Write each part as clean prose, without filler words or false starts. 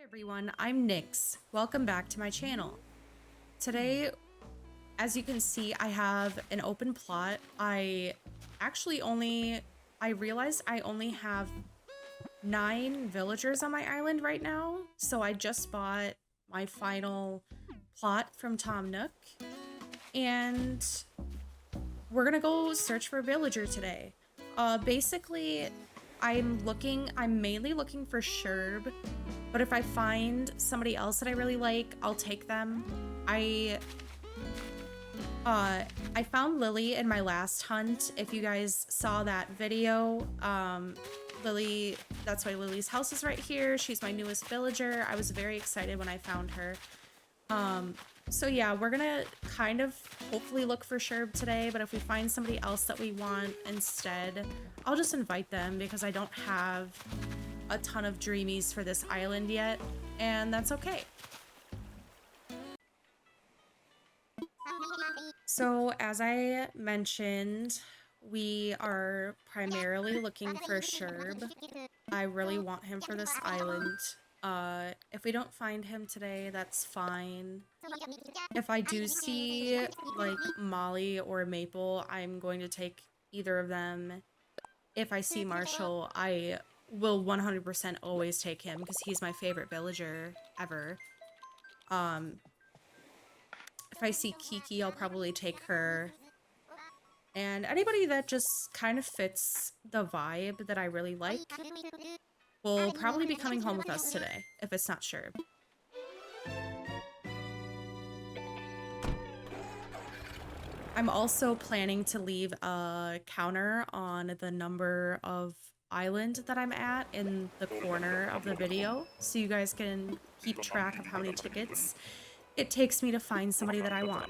Everyone, I'm Nyx. Welcome back to my channel. Today, as you can see, I have an open plot. I realized I only have 9 villagers on my island right now, so I just bought my final plot from Tom Nook, and we're gonna go search for a villager today. Basically, I'm mainly looking for Sherb, but if I find somebody else that I really like, I'll take them. I found Lily in my last hunt. If you guys saw that video, Lily, that's why Lily's house is right here. She's my newest villager. I was very excited when I found her. So yeah, we're gonna kind of hopefully look for Sherb today, but if we find somebody else that we want instead, I'll just invite them because I don't have a ton of dreamies for this island yet, and that's okay. So as I mentioned, we are primarily looking for Sherb. I really want him for this island. If we don't find him today, that's fine. If I do see like Molly or Maple, I'm going to take either of them. If I see Marshall, I will 100% always take him because he's my favorite villager ever. If I see Kiki, I'll probably take her. And anybody that just kind of fits the vibe that I really like will probably be coming home with us today, if it's not Sherb. I'm also planning to leave a counter on the number of island that I'm at in the corner of the video, so you guys can keep track of how many tickets it takes me to find somebody that I want.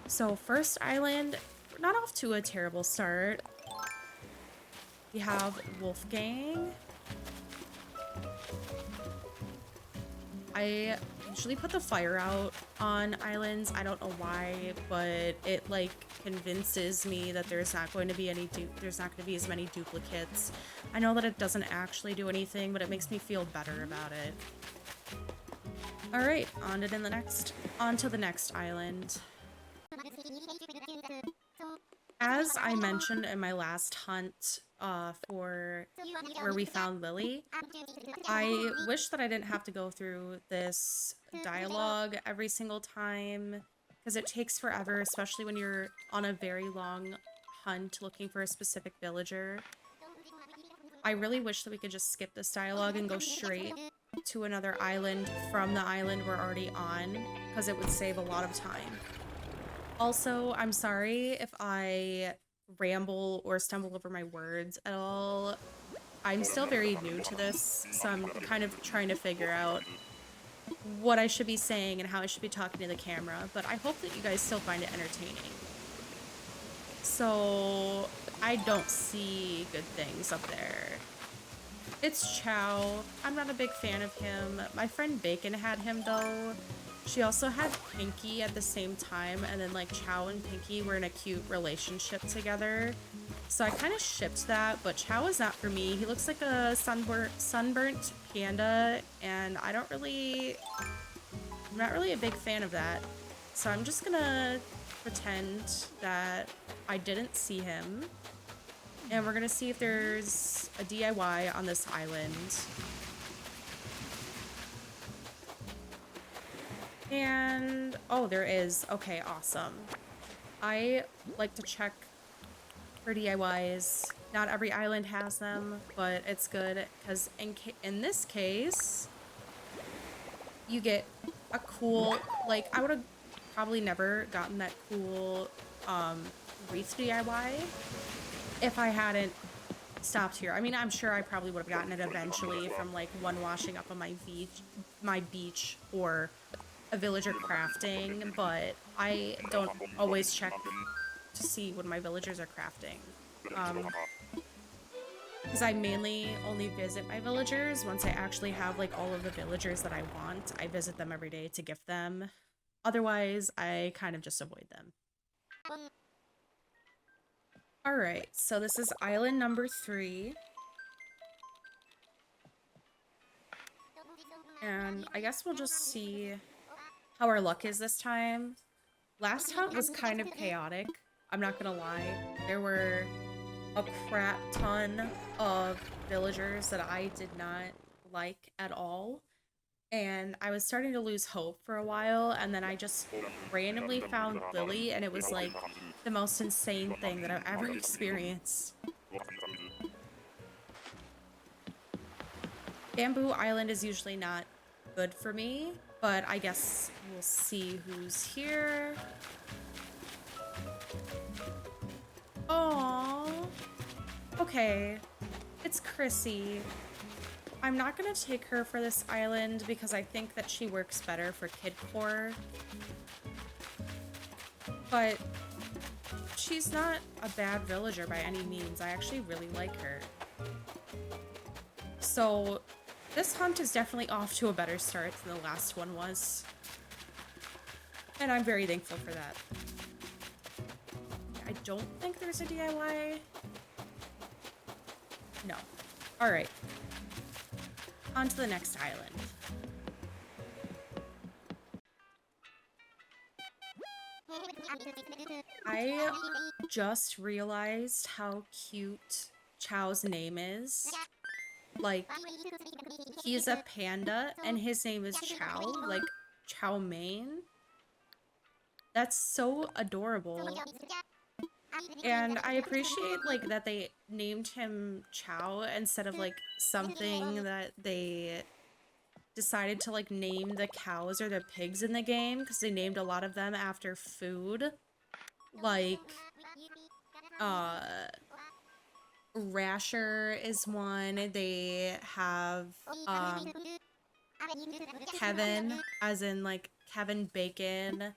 So first island, we're not off to a terrible start. We have Wolfgang. I usually put the fire out on islands. I don't know why, but it like convinces me that there's not going to be as many duplicates. I know that it doesn't actually do anything, but it makes me feel better about it. All right, on to the next island. As I mentioned in my last hunt for where we found Lily, I wish that I didn't have to go through this dialogue every single time because it takes forever, especially when you're on a very long hunt looking for a specific villager. I really wish that we could just skip this dialogue and go straight to another island from the island we're already on, because it would save a lot of time. Also, I'm sorry if I ramble or stumble over my words at all. I'm still very new to this, so I'm kind of trying to figure out what I should be saying and how I should be talking to the camera, but I hope that you guys still find it entertaining. So, I don't see good things up there. It's Chow. I'm not a big fan of him. My friend Bacon had him though. She also had Pinky at the same time, and then like Chow and Pinky were in a cute relationship together. So I kind of shipped that, but Chow is not for me. He looks like a sunburnt panda, and I'm not really a big fan of that. So I'm just gonna pretend that I didn't see him. And we're gonna see if there's a DIY on this island. And, oh, there is. Okay, awesome. I like to check for DIYs. Not every island has them, but it's good because in this case, you get a cool, like, I would have probably never gotten that cool wreath DIY if I hadn't stopped here. I mean, I'm sure I probably would have gotten it eventually from like one washing up on my beach or a villager crafting, but I don't always check to see when my villagers are crafting. Because I mainly only visit my villagers once I actually have like all of the villagers that I want. I visit them every day to gift them. Otherwise, I kind of just avoid them. Alright, so this is island number 3. And I guess we'll just see how our luck is this time. Last hunt was kind of chaotic. I'm not gonna lie. There were a crap ton of villagers that I did not like at all. And I was starting to lose hope for a while, and then I just randomly found Lily, and it was like the most insane thing that I've ever experienced. Bamboo Island is usually not good for me, but I guess we'll see who's here. Aww. Okay, it's Chrissy. I'm not gonna take her for this island because I think that she works better for kidcore. But she's not a bad villager by any means. I actually really like her. So this hunt is definitely off to a better start than the last one was. And I'm very thankful for that. I don't think there's a DIY. No. Alright. On to the next island. I just realized how cute Chow's name is. Like, he's a panda and his name is Chow, like chow mein. That's so adorable. And I appreciate, like, that they named him Chow instead of, like, something that they decided to, like, name the cows or the pigs in the game, because they named a lot of them after food. Like, Rasher is one. They have, Kevin, as in, like, Kevin Bacon.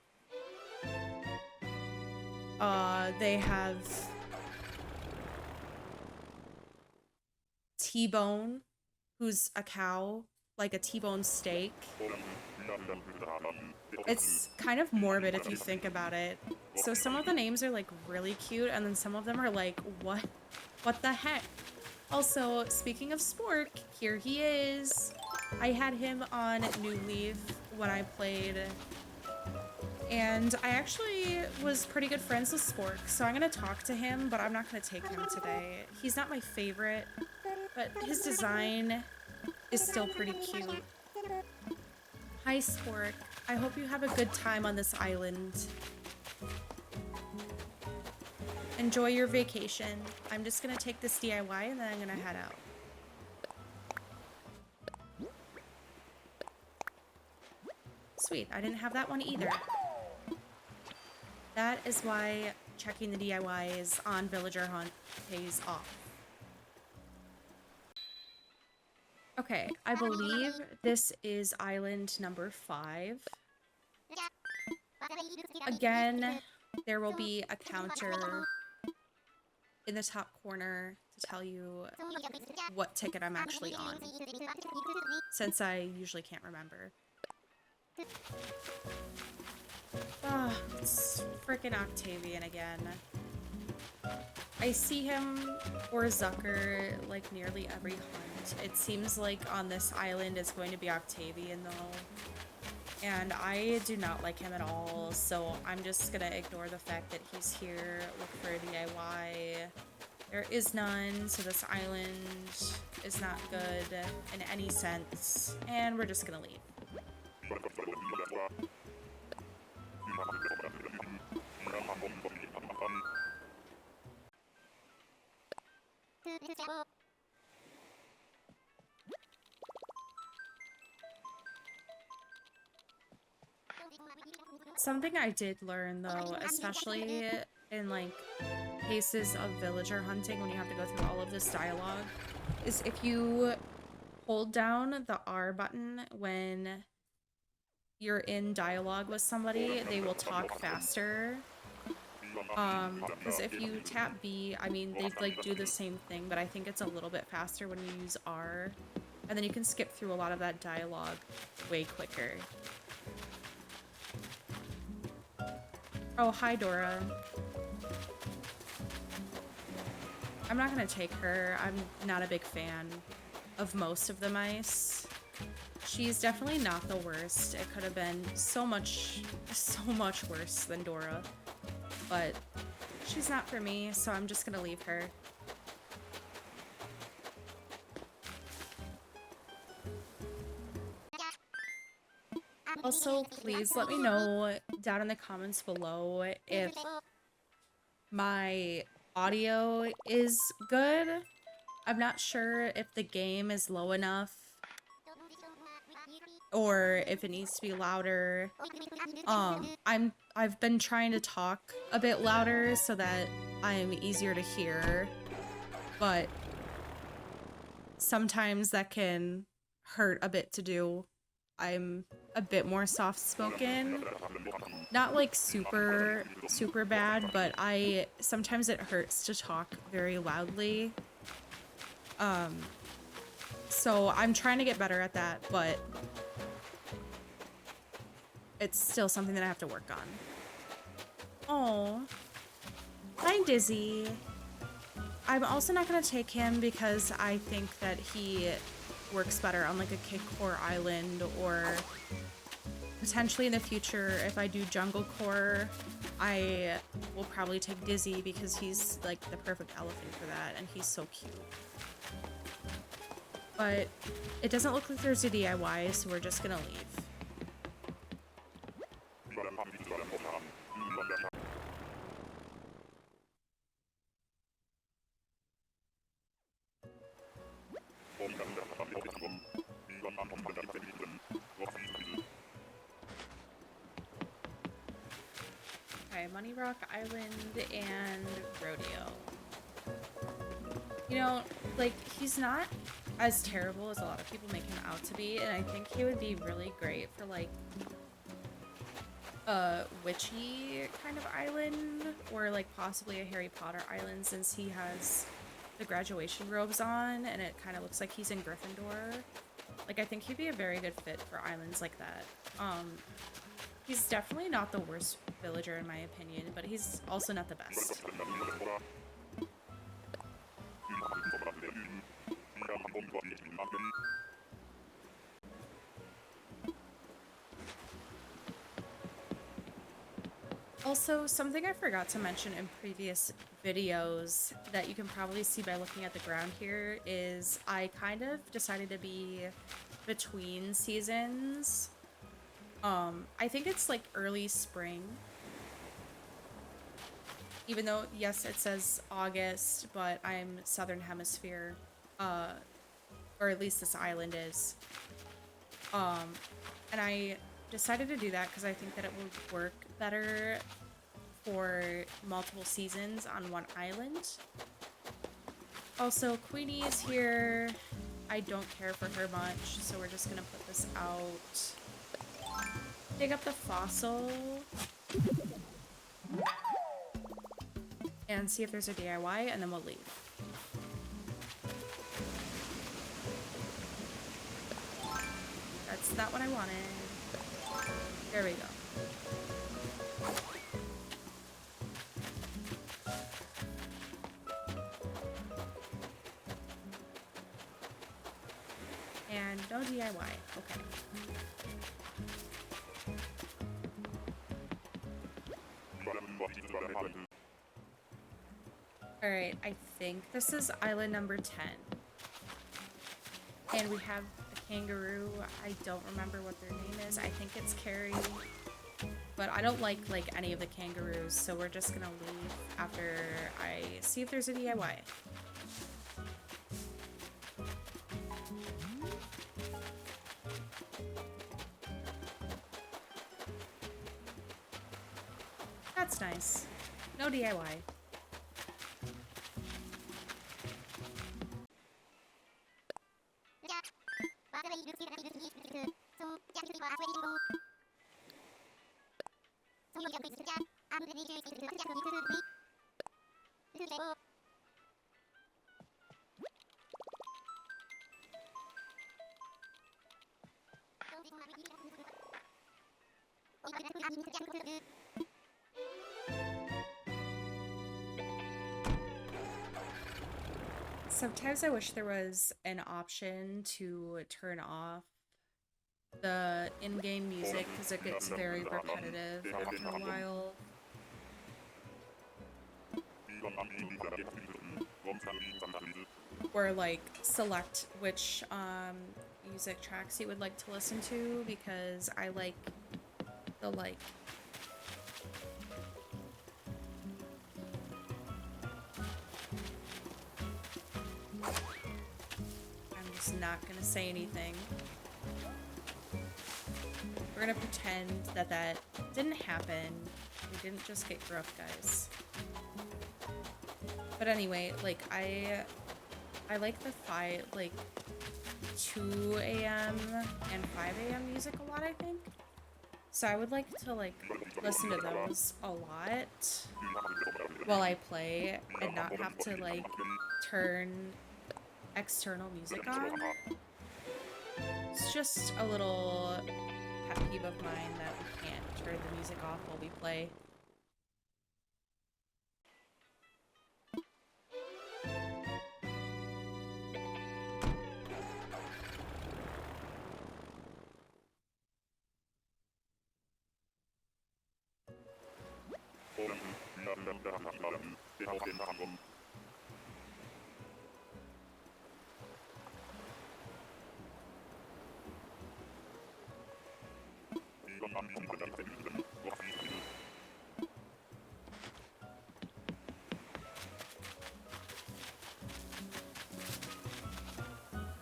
They have T-Bone, who's a cow, like a T-bone steak. It's kind of morbid if you think about it. So some of the names are like really cute, and then some of them are like, what the heck? Also, speaking of Spork, here he is. I had him on New Leaf when I played, and I actually was pretty good friends with Spork, so I'm gonna talk to him, but I'm not gonna take him today. He's not my favorite, but his design is still pretty cute. Hi, Spork. I hope you have a good time on this island. Enjoy your vacation. I'm just gonna take this DIY and then I'm gonna head out. Sweet, I didn't have that one either. That is why checking the DIYs on Villager Hunt pays off. Okay, I believe this is island number 5. Again, there will be a counter in the top corner to tell you what ticket I'm actually on, since I usually can't remember. Ah, it's frickin' Octavian again. I see him or Zucker like nearly every hunt. It seems like on this island it's going to be Octavian though. And I do not like him at all, so I'm just gonna ignore the fact that he's here, look for a DIY. There is none, so this island is not good in any sense, and we're just gonna leave. Something I did learn though, especially in like cases of villager hunting when you have to go through all of this dialogue, is if you hold down the R button when you're in dialogue with somebody, they will talk faster. Because if you tap B, I mean, they like do the same thing, but I think it's a little bit faster when you use R. And then you can skip through a lot of that dialogue way quicker. Oh, hi, Dora. I'm not gonna take her. I'm not a big fan of most of the mice. She's definitely not the worst. It could have been so much worse than Dora. But she's not for me, so I'm just gonna leave her. Also, please let me know down in the comments below if my audio is good. I'm not sure if the game is low enough or if it needs to be louder. I've been trying to talk a bit louder so that I'm easier to hear, but sometimes that can hurt a bit to do. I'm a bit more soft-spoken. Not like super bad, but sometimes it hurts to talk very loudly. So I'm trying to get better at that, but it's still something that I have to work on. Oh, hi Dizzy. I'm also not gonna take him because I think that he works better on like a kick core island, or potentially in the future if I do jungle core, I will probably take Dizzy because he's like the perfect elephant for that and he's so cute. But it doesn't look like there's a DIY, so we're just gonna leave. Okay, Money Rock Island and Rodeo. You know, like, he's not as terrible as a lot of people make him out to be, and I think he would be really great for, like, a witchy kind of island, or, like, possibly a Harry Potter island, since he has the graduation robes on, and it kind of looks like he's in Gryffindor. Like, I think he'd be a very good fit for islands like that. He's definitely not the worst villager in my opinion, but he's also not the best. Also, something I forgot to mention in previous videos that you can probably see by looking at the ground here is I kind of decided to be between seasons. I think it's like early spring. Even though, yes, it says August, but I'm Southern Hemisphere, or at least this island is. And I decided to do that because I think that it would work better for multiple seasons on one island. Also, Queenie is here. I don't care for her much, so we're just gonna put this out. Dig up the fossil. And see if there's a DIY, and then we'll leave. That's not what I wanted. There we go. And no DIY. Okay. Alright, I think this is island number 10. And we have a kangaroo. I don't remember what their name is. I think it's Carrie. But I don't like any of the kangaroos, so we're just gonna leave after I see if there's a DIY. That's nice. No DIY. Sometimes I wish there was an option to turn off the in-game music because it gets very repetitive after a while. Or like select which music tracks you would like to listen to, because I like the like I'm just not gonna say anything. We're gonna pretend that that didn't happen. We didn't just get gruff, guys. But anyway, like I like the 2 a.m. and 5 a.m. music a lot, I think. So I would like to like listen to those a lot while I play and not have to like turn external music on. It's just a little pet peeve of mine that we can't turn the music off while we play.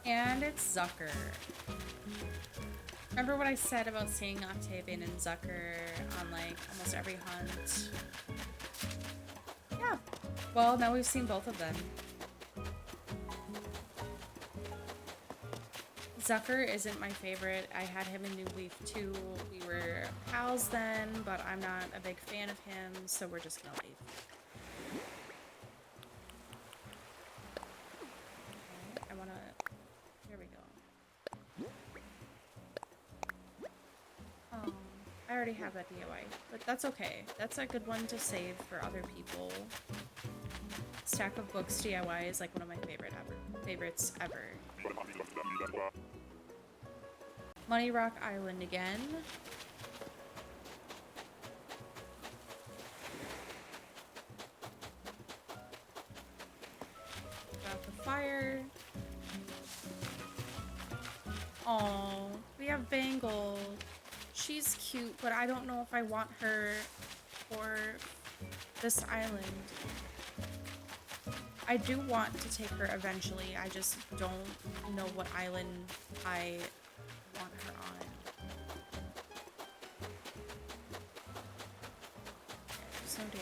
And it's Zucker. Remember what I said about seeing Octavian and Zucker on like almost every hunt? Yeah. Well, now we've seen both of them. Zucker isn't my favorite. I had him in New Leaf too. We were pals then, but I'm not a big fan of him, so we're just gonna leave. Okay, I wanna... Here we go. Oh, I already have that DIY, but that's okay. That's a good one to save for other people. Stack of Books DIY is like one of my favorites ever. Money Rock Island again. Got the fire. Oh, we have Bangle. She's cute, but I don't know if I want her for this island. I do want to take her eventually. I just don't know what island I want her on. There's no damn.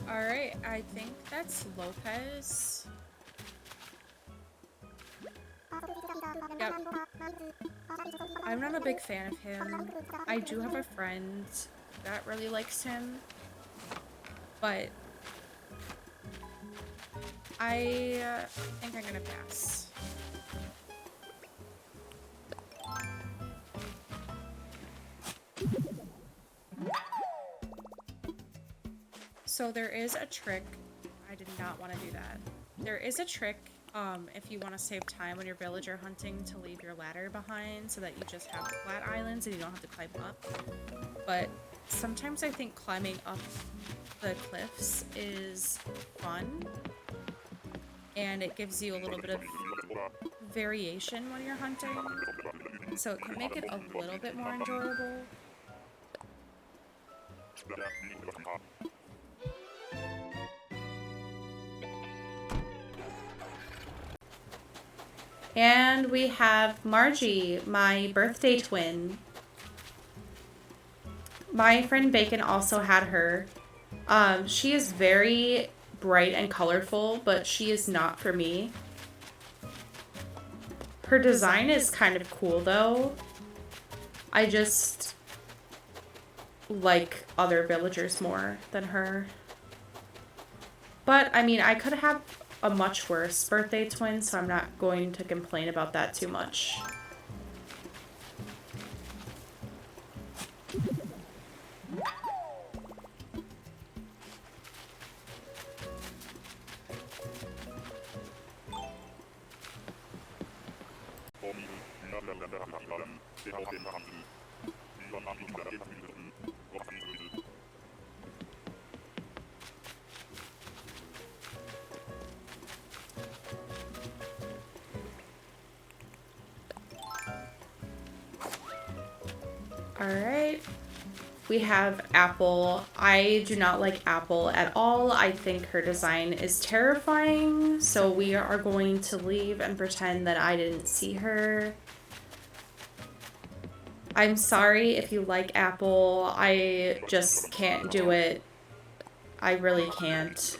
Alright, I think that's Lopez. Yep. I'm not a big fan of him. I do have a friend that really likes him, but I think I'm gonna pass. So there is a trick. I did not want to do that. There is a trick if you want to save time when you're villager hunting to leave your ladder behind so that you just have flat islands and you don't have to climb up. But sometimes I think climbing up the cliffs is fun and it gives you a little bit of variation when you're hunting, so it can make it a little bit more enjoyable. And we have Margie, my birthday twin. My friend Bacon also had her. She is very bright and colorful, but she is not for me. Her design is kind of cool though. I just like other villagers more than her. But I mean, I could have a much worse birthday twin, so I'm not going to complain about that too much. Alright. We have Apple. I do not like Apple at all. I think her design is terrifying. So we are going to leave and pretend that I didn't see her. I'm sorry if you like Apple. I just can't do it. I really can't.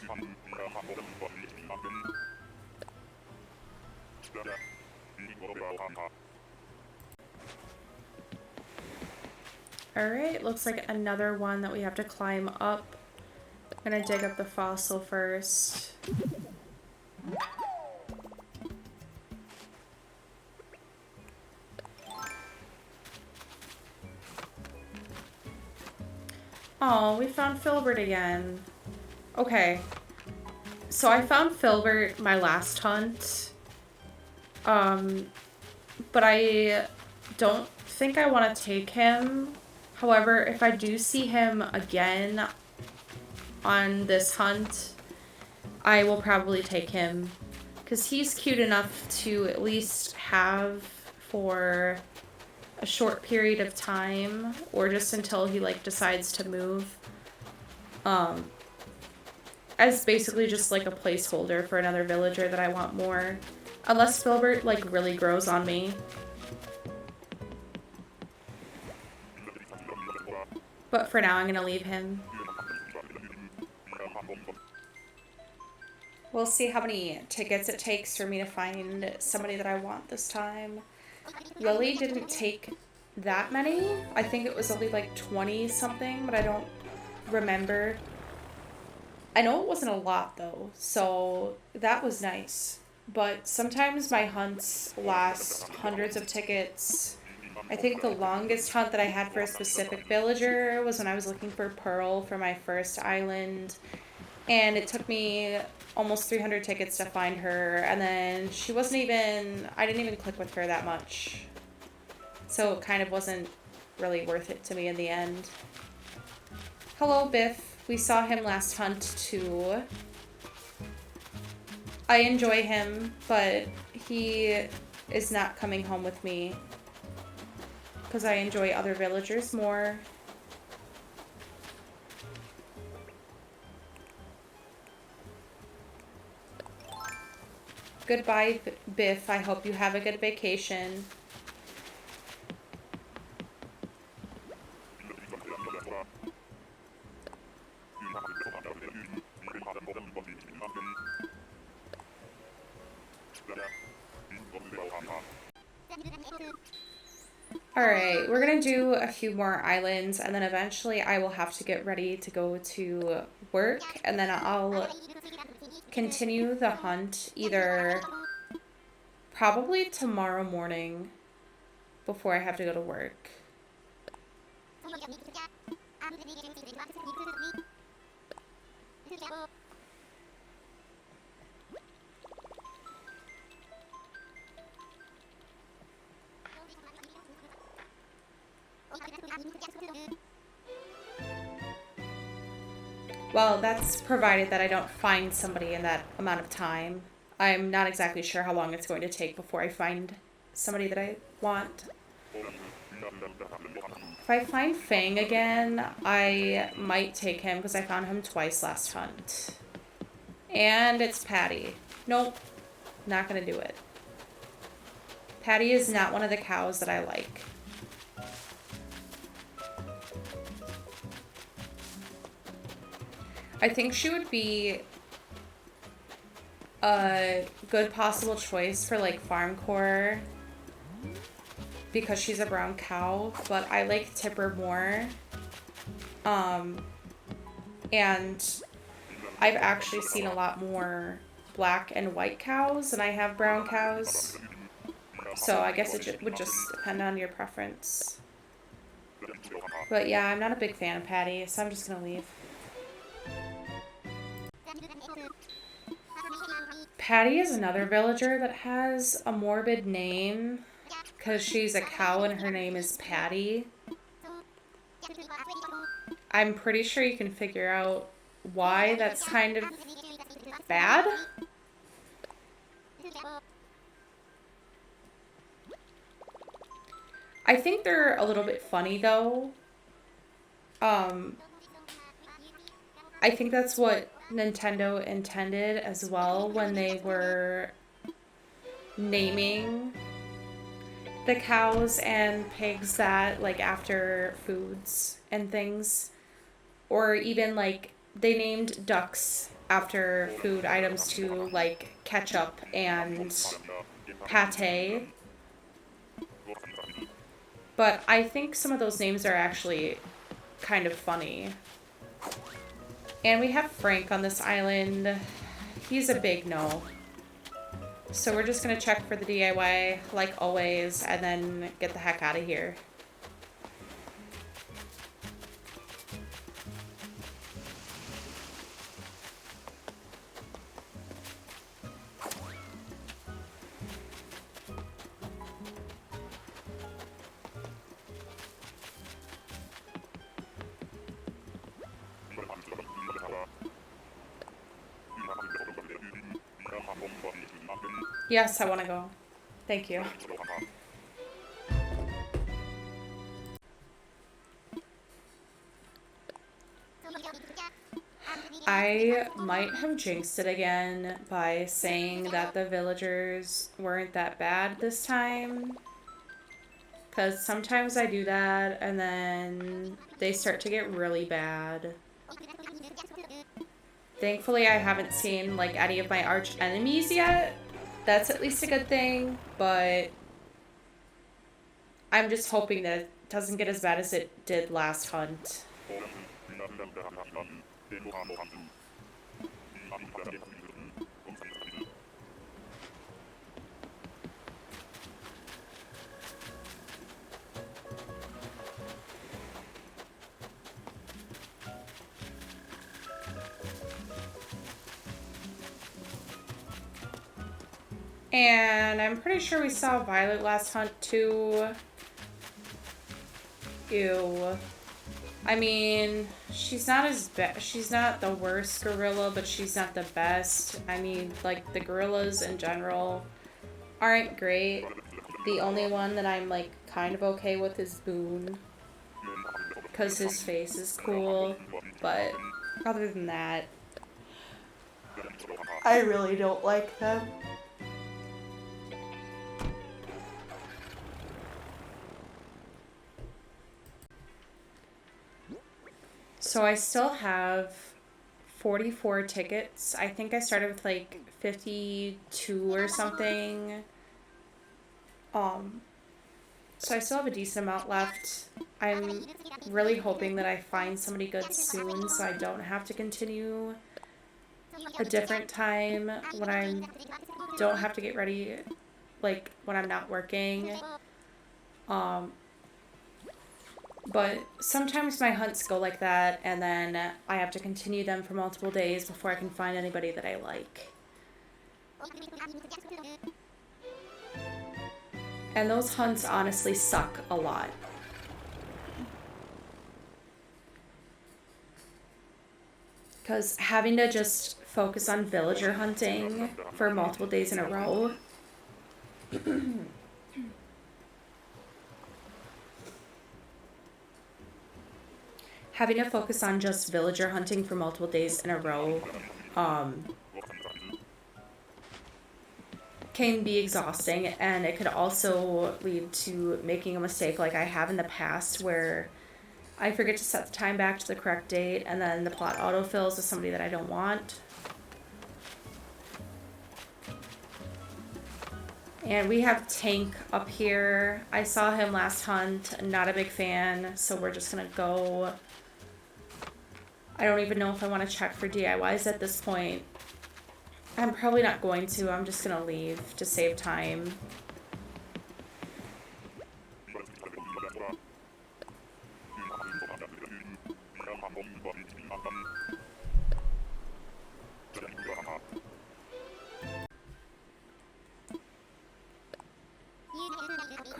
Alright, looks like another one that we have to climb up. I'm gonna dig up the fossil first. Oh, we found Filbert again. Okay. So I found Filbert my last hunt. But I don't think I want to take him. However, if I do see him again on this hunt, I will probably take him. Because he's cute enough to at least have for a short period of time, or just until he like decides to move, as basically just like a placeholder for another villager that I want more, unless Filbert like really grows on me. But for now I'm gonna leave him. We'll see how many tickets it takes for me to find somebody that I want this time. Lily didn't take that many. I think it was only like 20 something, but I don't remember. I know it wasn't a lot though, so that was nice. But sometimes my hunts last hundreds of tickets. I think the longest hunt that I had for a specific villager was when I was looking for Pearl for my first island. And it took me almost 300 tickets to find her, and then she wasn't even, I didn't even click with her that much. So it kind of wasn't really worth it to me in the end. Hello, Biff. We saw him last hunt too. I enjoy him, but he is not coming home with me because I enjoy other villagers more. Goodbye, Biff. I hope you have a good vacation. Alright, we're gonna do a few more islands, and then eventually I will have to get ready to go to work, and then I'll continue the hunt either probably tomorrow morning before I have to go to work. Well, that's provided that I don't find somebody in that amount of time. I'm not exactly sure how long it's going to take before I find somebody that I want. If I find Fang again, I might take him because I found him twice last hunt. And it's Patty. Nope, not gonna do it. Patty is not one of the cows that I like. I think she would be a good possible choice for like farm core because she's a brown cow, but I like Tipper more. And I've actually seen a lot more black and white cows than I have brown cows. So I guess it would just depend on your preference. But yeah, I'm not a big fan of Patty, so I'm just gonna leave. Patty is another villager that has a morbid name because she's a cow and her name is Patty. I'm pretty sure you can figure out why that's kind of bad. I think they're a little bit funny though. I think that's what Nintendo intended as well when they were naming the cows and pigs that like after foods and things, or even like they named ducks after food items too, like ketchup and pate. But I think some of those names are actually kind of funny. And we have Frank on this island. He's a big no. So we're just gonna check for the DIY like always and then get the heck out of here. Yes, I want to go. Thank you. I might have jinxed it again by saying that the villagers weren't that bad this time. Because sometimes I do that and then they start to get really bad. Thankfully, I haven't seen like any of my arch enemies yet. That's at least a good thing, but I'm just hoping that it doesn't get as bad as it did last hunt. And I'm pretty sure we saw Violet last hunt too. Ew. I mean, she's not she's not the worst gorilla, but she's not the best. I mean, like the gorillas in general aren't great. The only one that I'm like kind of okay with is Boone, because his face is cool, but other than that, I really don't like them. So I still have 44 tickets. I think I started with like 52 or something. So I still have a decent amount left. I'm really hoping that I find somebody good soon so I don't have to continue a different time when I don't have to get ready, like when I'm not working. But sometimes my hunts go like that, and then I have to continue them for multiple days before I can find anybody that I like. And those hunts honestly suck a lot. Because having to just focus on villager hunting for multiple days in a row having to focus on just villager hunting for multiple days in a row can be exhausting, and it could also lead to making a mistake like I have in the past where I forget to set the time back to the correct date and then the plot autofills with somebody that I don't want. And we have Tank up here. I saw him last hunt, not a big fan, so we're just gonna go. I don't even know if I want to check for DIYs at this point. I'm probably not going to. I'm just gonna leave to save time.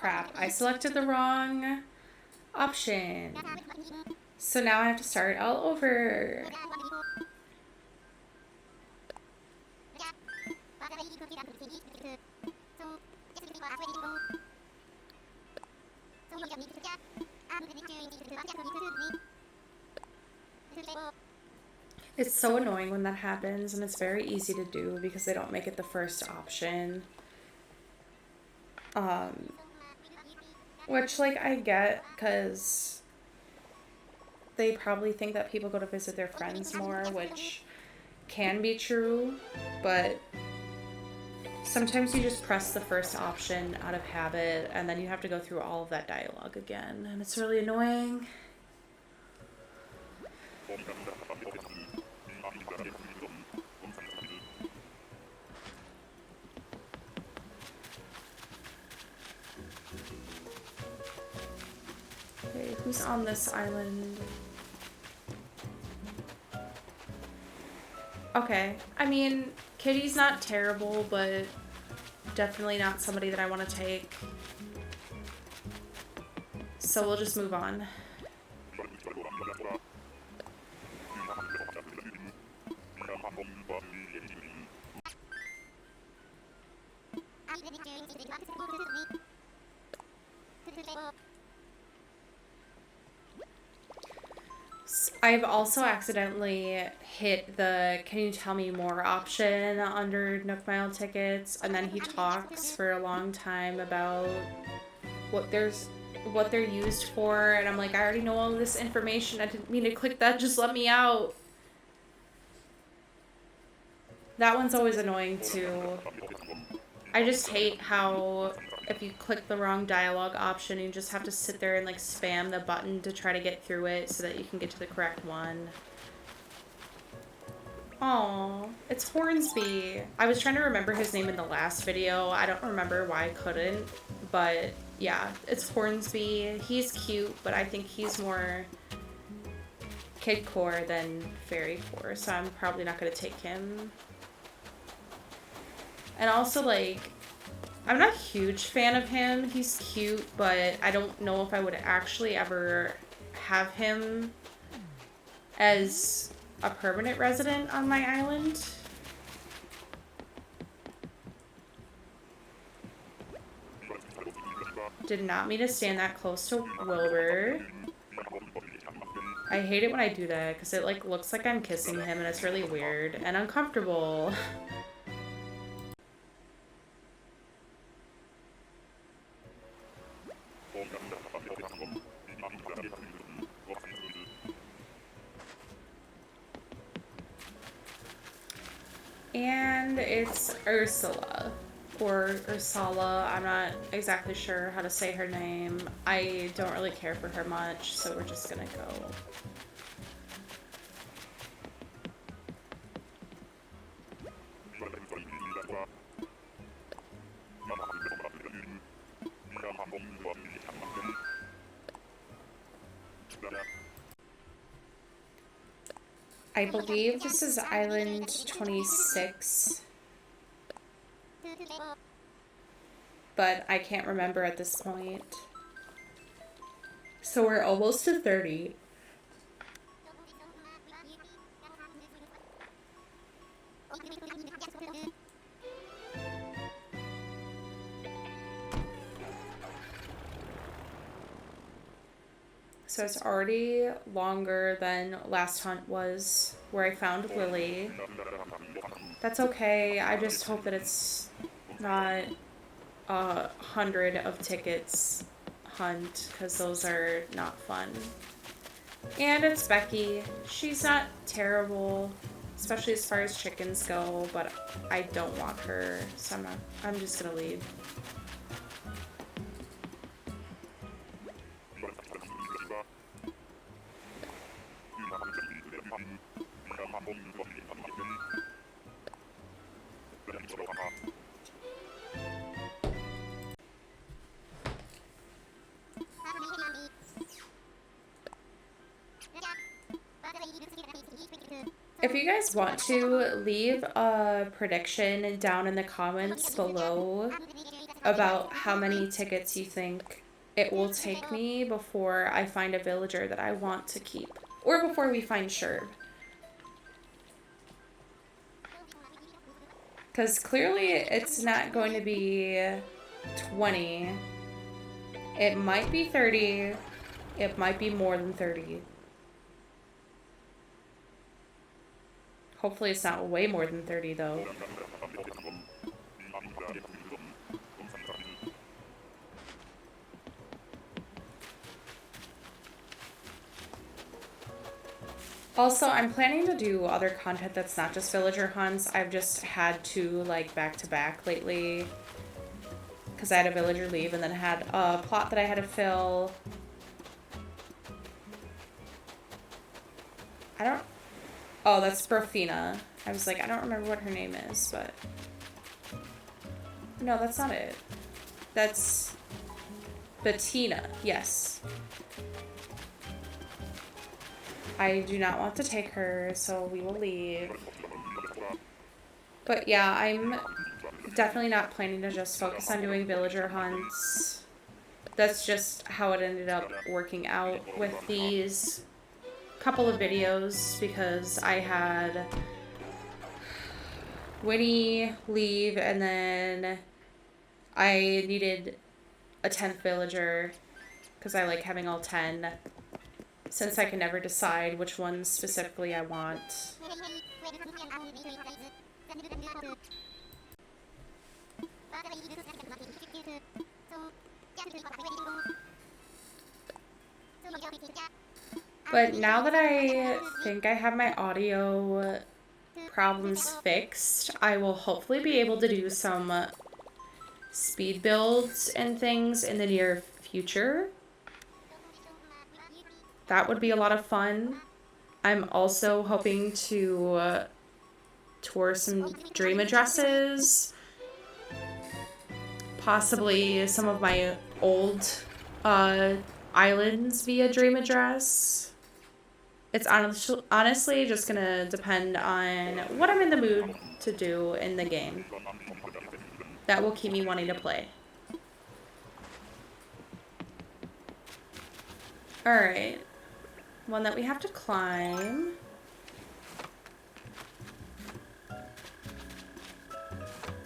crap, I selected the wrong option. So now I have to start all over. It's so annoying when that happens, and it's very easy to do because they don't make it the first option. Which, like, I get, because they probably think that people go to visit their friends more, which can be true, but sometimes you just press the first option out of habit, and then you have to go through all of that dialogue again, and it's really annoying. Okay, who's on this island? Okay, I mean, Kitty's not terrible, but definitely not somebody that I want to take. So we'll just move on. I've also accidentally hit the "can you tell me more" option under Nook Mile tickets, and then he talks for a long time about what they're used for, and I'm like, I already know all this information. I didn't mean to click that. Just let me out. That one's always annoying too. I just hate how if you click the wrong dialogue option, you just have to sit there and like spam the button to try to get through it so that you can get to the correct one. Aw, it's Hornsby. I was trying to remember his name in the last video. I don't remember why I couldn't, but yeah, it's Hornsby. He's cute, but I think he's more kidcore than fairy core, so I'm probably not gonna take him. And also, like, I'm not a huge fan of him. He's cute, but I don't know if I would actually ever have him as a permanent resident on my island. Did not mean to stand that close to Wilbur. I hate it when I do that because it like looks like I'm kissing him and it's really weird and uncomfortable. And it's Ursula, or Ursula. I'm not exactly sure how to say her name. I don't really care for her much, so we're just gonna go. I believe this is Island 26, but I can't remember at this point. So we're almost to 30. So it's already longer than last hunt was, where I found Lily. That's okay. I just hope that it's not 100 of tickets hunt, because those are not fun. And it's Becky. She's not terrible, especially as far as chickens go, but I don't want her, so I'm just gonna leave. If you guys want to, leave a prediction down in the comments below about how many tickets you think it will take me before I find a villager that I want to keep. Or before we find Sherb. Because clearly it's not going to be 20. It might be 30. It might be more than 30. Hopefully it's not way more than 30 though. Also, I'm planning to do other content that's not just villager hunts. I've just had to like back to back lately because I had a villager leave and then had a plot that I had to fill. Oh, that's Brofina. I was like, I don't remember what her name is, but no, that's not it. That's Bettina. Yes. I do not want to take her, so we will leave. But yeah, I'm definitely not planning to just focus on doing villager hunts. That's just how it ended up working out with these couple of videos because I had Winnie leave and then I needed a 10th villager because I like having all 10 since I can never decide which ones specifically I want. But now that I think I have my audio problems fixed, I will hopefully be able to do some speed builds and things in the near future. That would be a lot of fun. I'm also hoping to tour some dream addresses. Possibly some of my old islands via dream address. It's honestly just gonna depend on what I'm in the mood to do in the game. That will keep me wanting to play. Alright. One that we have to climb.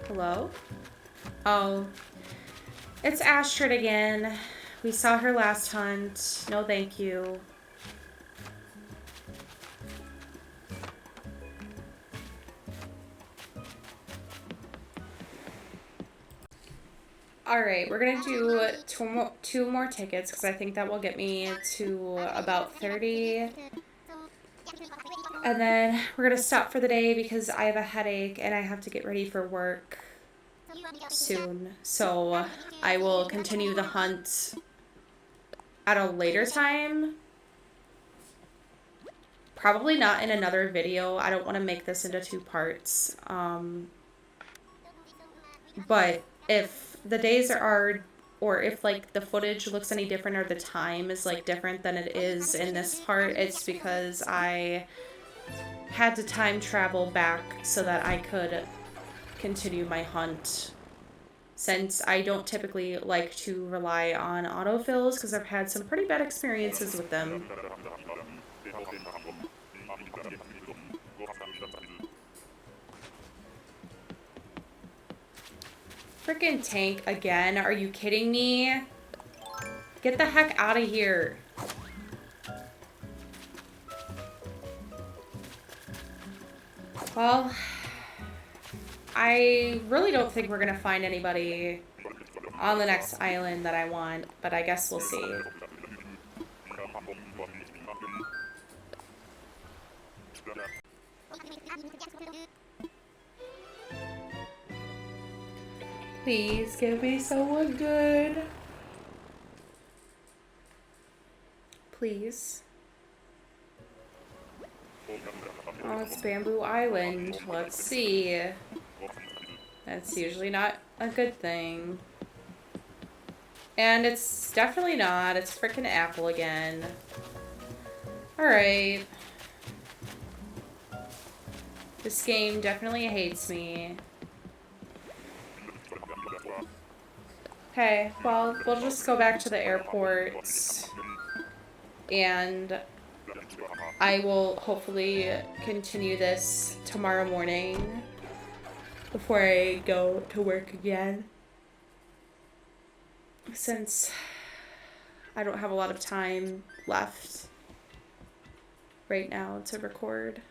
Hello? Oh. It's Astrid again. We saw her last hunt. No thank you. Alright, we're gonna do two more tickets because I think that will get me to about 30. And then we're gonna stop for the day because I have a headache and I have to get ready for work soon. So I will continue the hunt at a later time. Probably not in another video. I don't want to make this into 2 parts. But if the days are, or if like the footage looks any different or the time is like different than it is in this part, it's because I had to time travel back so that I could continue my hunt. Since I don't typically like to rely on autofills because I've had some pretty bad experiences with them. Freaking tank again. Are you kidding me? Get the heck out of here. Well, I really don't think we're gonna find anybody on the next island that I want, but I guess we'll see. Please give me someone good. Please. Oh, it's Bamboo Island. Let's see. That's usually not a good thing. And it's definitely not. It's frickin' Apple again. Alright. This game definitely hates me. Okay, well, we'll just go back to the airport and I will hopefully continue this tomorrow morning before I go to work again. Since I don't have a lot of time left right now to record.